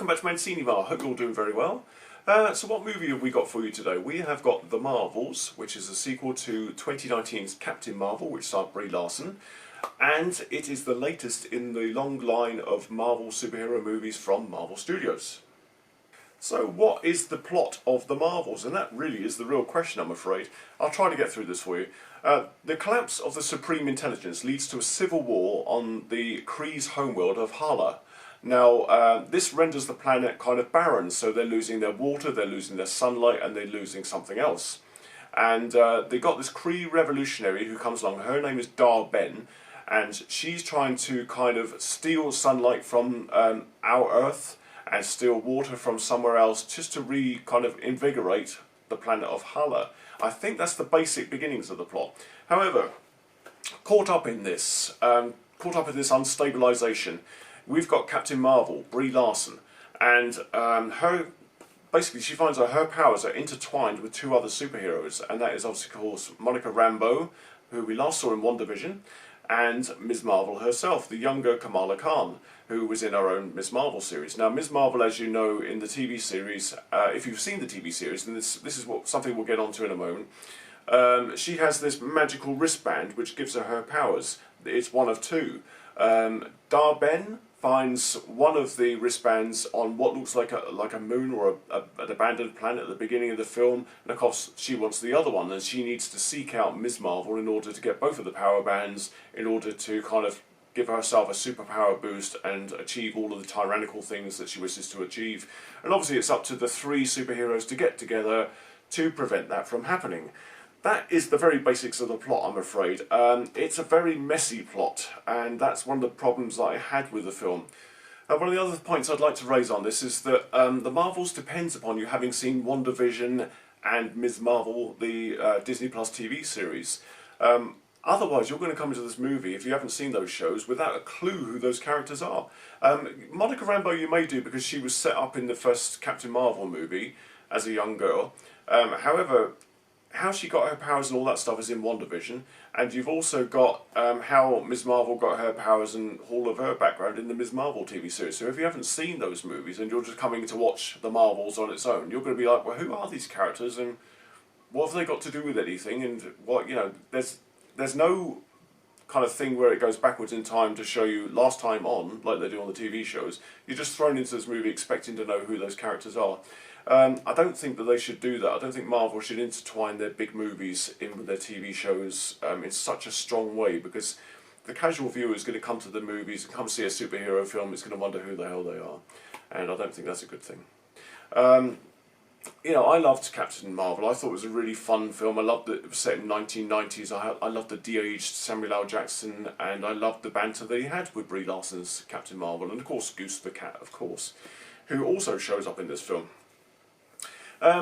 welcome back to Mancinima. Hope you're all doing very well. So what movie have we got for you today? We have got The Marvels, which is a sequel to 2019's Captain Marvel, which starred Brie Larson. And it is the latest in the long line of Marvel superhero movies from Marvel Studios. So what is the plot of The Marvels? And that really is the real question, I'm afraid. I'll try to get through this for you. The collapse of the Supreme Intelligence leads to a civil war on the Kree's homeworld of Hala. Now, this renders the planet kind of barren, so they're losing their water, they're losing their sunlight, and they're losing something else. And they got this Kree revolutionary who comes along. Her name is Dar-Ben, and she's trying to kind of steal sunlight from our Earth and steal water from somewhere else, just to kind of invigorate the planet of Hala. I think that's the basic beginnings of the plot. However, caught up in this unstabilisation, we've got Captain Marvel, Brie Larson, and basically she finds that her powers are intertwined with two other superheroes, and that is obviously, of course, Monica Rambeau, who we last saw in WandaVision, and MsMarvel herself, the younger Kamala Khan, who was in our own Ms. Marvel series. Now, Ms. Marvel, as you know, in the TV series, if you've seen the TV series, then this is something we'll get onto in a moment. She has this magical wristband which gives her powers. It's one of two. Dar-Ben finds one of the wristbands on what looks like a moon or an abandoned planet at the beginning of the film, and of course she wants the other one, and she needs to seek out Ms. Marvel in order to get both of the power bands, in order to kind of give herself a superpower boost and achieve all of the tyrannical things that she wishes to achieve. And obviously it's up to the three superheroes to get together to prevent that from happening. That is the very basics of the plot, I'm afraid. It's a very messy plot, and that's one of the problems that I had with the film. One of the other points I'd like to raise on this is that The Marvels depends upon you having seen WandaVision and Ms. Marvel, the Disney Plus TV series. Otherwise, you're going to come into this movie, if you haven't seen those shows, without a clue who those characters are. Monica Rambeau you may do, because she was set up in the first Captain Marvel movie as a young girl. However, how she got her powers and all that stuff is in WandaVision, and you've also got how Ms. Marvel got her powers and all of her background in the Ms. Marvel TV series. So if you haven't seen those movies and you're just coming to watch The Marvels on its own, you're going to be like, well, who are these characters and what have they got to do with anything? And what, you know, there's no kind of thing where it goes backwards in time to show you last time on, like they do on the TV shows. You're just thrown into this movie expecting to know who those characters are. I don't think that they should do that. I don't think Marvel should intertwine their big movies in with their TV shows in such a strong way, because the casual viewer is going to come to the movies and come see a superhero film, is going to wonder who the hell they are. And I don't think that's a good thing. You know, I loved Captain Marvel. I thought it was a really fun film. I loved that it was set in 1990s. I loved the de-aged Samuel L. Jackson, and I loved the banter that he had with Brie Larson's Captain Marvel, and of course Goose the cat, of course, who also shows up in this film.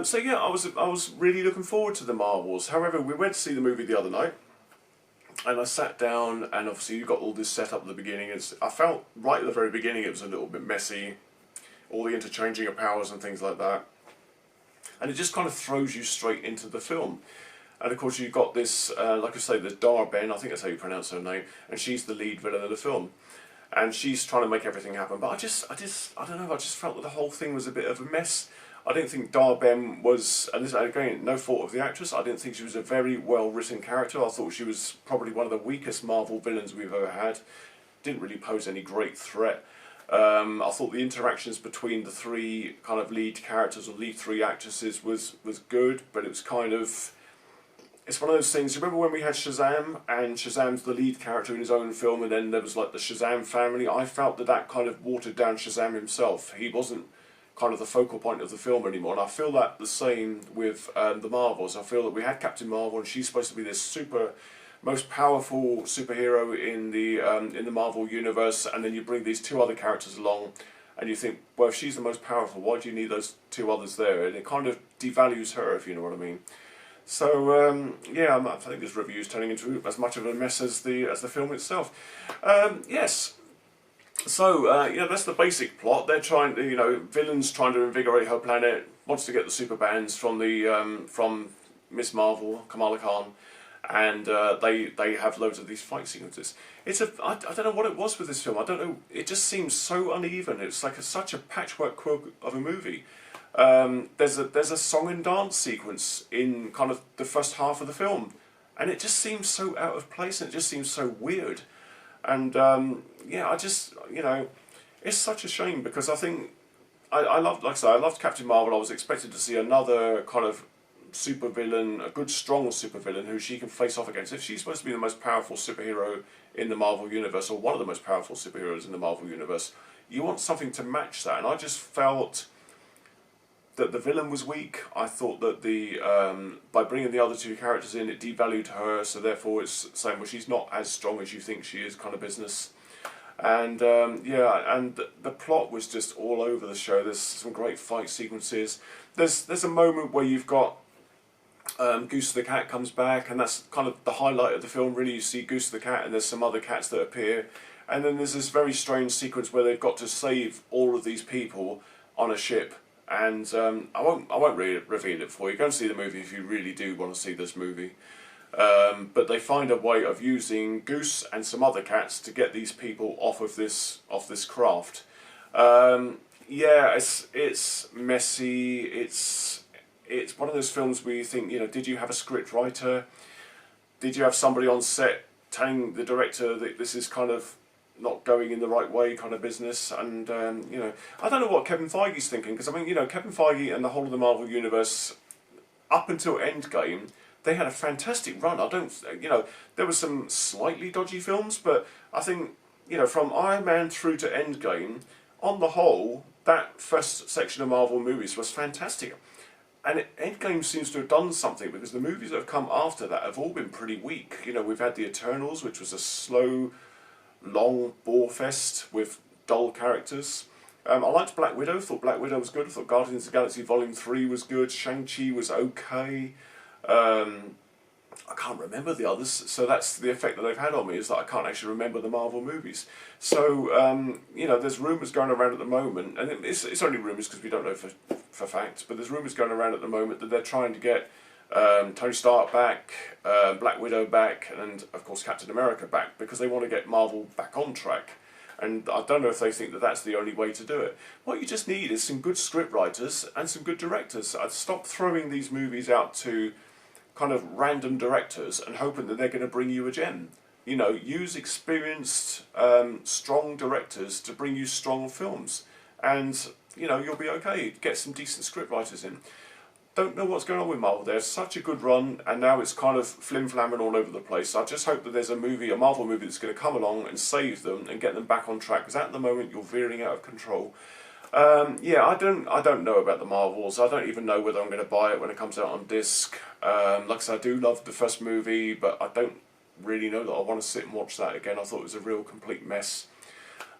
So yeah, I was really looking forward to The Marvels. However, we went to see the movie the other night, and I sat down, and obviously you got all this set up at the beginning. I felt right at the very beginning it was a little bit messy, all the interchanging of powers and things like that. And it just kind of throws you straight into the film. And of course you've got this, like I say, the Dar-Ben, I think that's how you pronounce her name, and she's the lead villain of the film. And she's trying to make everything happen. But I don't know, I just felt that the whole thing was a bit of a mess. I didn't think Dar-Ben was, and this again, no fault of the actress, I didn't think she was a very well written character. I thought she was probably one of the weakest Marvel villains we've ever had. Didn't really pose any great threat. I thought the interactions between the three kind of lead characters, or lead three actresses, was good, but it was kind of, it's one of those things. Remember when we had Shazam, and Shazam's the lead character in his own film, and then there was like the Shazam family? I felt that kind of watered down Shazam himself. He wasn't kind of the focal point of the film anymore, and I feel that the same with the Marvels. I feel that we had Captain Marvel, and she's supposed to be this most powerful superhero in the Marvel universe, and then you bring these two other characters along, and you think, well, if she's the most powerful, why do you need those two others there? And it kind of devalues her, if you know what I mean. So yeah, I think this review is turning into as much of a mess as the film itself. Yes. So, you know, that's the basic plot. They're trying to, you know, villains trying to invigorate her planet, wants to get the super bands from Ms. Marvel, Kamala Khan, and they have loads of these fight sequences. I don't know what it was with this film. I don't know. It just seems so uneven. It's like such a patchwork quilt of a movie. There's a song and dance sequence in kind of the first half of the film, and it just seems so out of place, and it just seems so weird. And yeah, I just, it's such a shame, because I think I loved, like I said, I loved Captain Marvel. I was expected to see another kind of supervillain, a good strong supervillain who she can face off against. If she's supposed to be the most powerful superhero in the Marvel universe, or one of the most powerful superheroes in the Marvel universe, you want something to match that. And I just felt that the villain was weak. I thought that by bringing the other two characters in, it devalued her, so therefore it's saying, well, she's not as strong as you think she is, kind of business. And yeah, and the plot was just all over the show. There's some great fight sequences. There's a moment where you've got Goose the cat comes back, and that's kind of the highlight of the film. Really, you see Goose the cat, and there's some other cats that appear, and then there's this very strange sequence where they've got to save all of these people on a ship. And I won't really reveal it for you. Go and see the movie if you really do want to see this movie. But they find a way of using Goose and some other cats to get these people off this craft. Yeah, it's messy. It's one of those films where you think, did you have a script writer? Did you have somebody on set telling the director that this is kind of not going in the right way kind of business? And I don't know what Kevin Feige's thinking, because I mean, Kevin Feige and the whole of the Marvel universe, up until Endgame, they had a fantastic run. There were some slightly dodgy films, but I think, from Iron Man through to Endgame, on the whole, that first section of Marvel movies was fantastic. And Endgame seems to have done something, because the movies that have come after that have all been pretty weak. We've had The Eternals, which was a slow, long bore fest with dull characters. I liked Black Widow. Thought Black Widow was good. I thought Guardians of the Galaxy Volume 3 was good. Shang-Chi was okay. I can't remember the others, so that's the effect that they've had on me, is that I can't actually remember the Marvel movies. So there's rumours going around at the moment, and it's only rumours because we don't know for facts, but there's rumours going around at the moment that they're trying to get Tony Stark back, Black Widow back, and of course Captain America back, because they want to get Marvel back on track. And I don't know if they think that that's the only way to do it. What you just need is some good script writers and some good directors. I'd stop throwing these movies out to kind of random directors and hoping that they're going to bring you a gem. Use experienced, strong directors to bring you strong films, and you'll be okay. Get some decent script writers in. Don't know what's going on with Marvel. There's such a good run, and now it's kind of flim-flamming all over the place. I just hope that there's a Marvel movie that's going to come along and save them and get them back on track, because at the moment you're veering out of control. Yeah, I don't know about the Marvels. I don't even know whether I'm going to buy it when it comes out on disc. Like I said, I do love the first movie, but I don't really know that I want to sit and watch that again. I thought it was a real complete mess.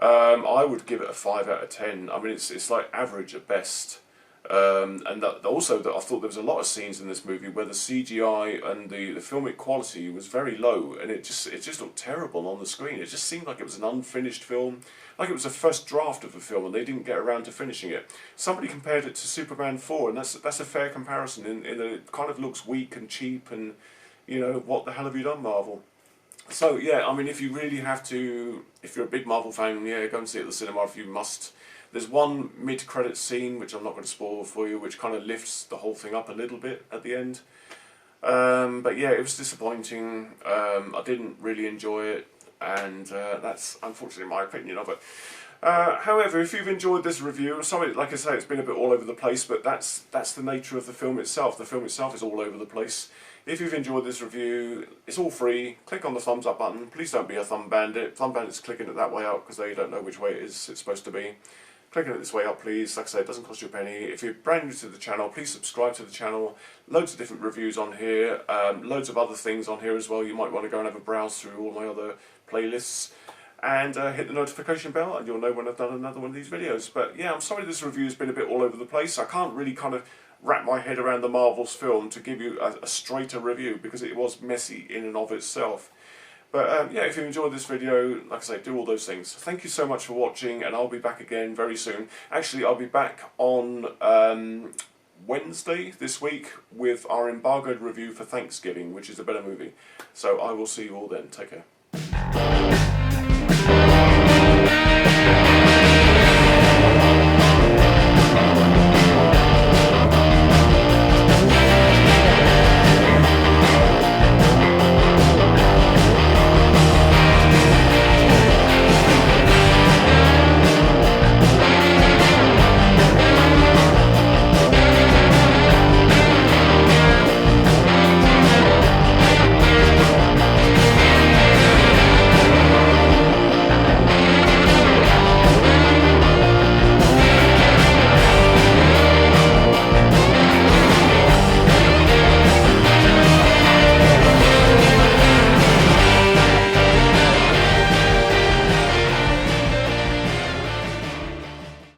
I would give it a 5 out of 10. I mean, it's like average at best. And also I thought there was a lot of scenes in this movie where the CGI and the filmic quality was very low, and it just looked terrible on the screen. It just seemed like it was an unfinished film, like it was a first draft of a film and they didn't get around to finishing it. Somebody compared it to Superman 4, and that's a fair comparison in that it kind of looks weak and cheap, and what the hell have you done, Marvel? So yeah, I mean, if you really have to, if you're a big Marvel fan, yeah, go and see it at the cinema if you must. There's one mid-credit scene, which I'm not going to spoil for you, which kind of lifts the whole thing up a little bit at the end. But yeah, it was disappointing. I didn't really enjoy it, and that's unfortunately my opinion of it. However, if you've enjoyed this review, sorry, like I say, it's been a bit all over the place, but that's the nature of the film itself. The film itself is all over the place. If you've enjoyed this review, it's all free. Click on the thumbs up button. Please don't be a thumb bandit. Thumb bandits clicking it that way up because they don't know which way it's supposed to be. Clicking it this way up, please. Like I say, it doesn't cost you a penny. If you're brand new to the channel, please subscribe to the channel. Loads of different reviews on here. Loads of other things on here as well. You might want to go and have a browse through all my other playlists. And hit the notification bell, and you'll know when I've done another one of these videos. But yeah, I'm sorry this review has been a bit all over the place. I can't really kind of wrap my head around the Marvel's film to give you a straighter review, because it was messy in and of itself. But yeah, if you enjoyed this video, like I say, do all those things. Thank you so much for watching, and I'll be back again very soon. Actually, I'll be back on Wednesday this week with our embargoed review for Thanksgiving, which is a better movie. So I will see you all then. Take care.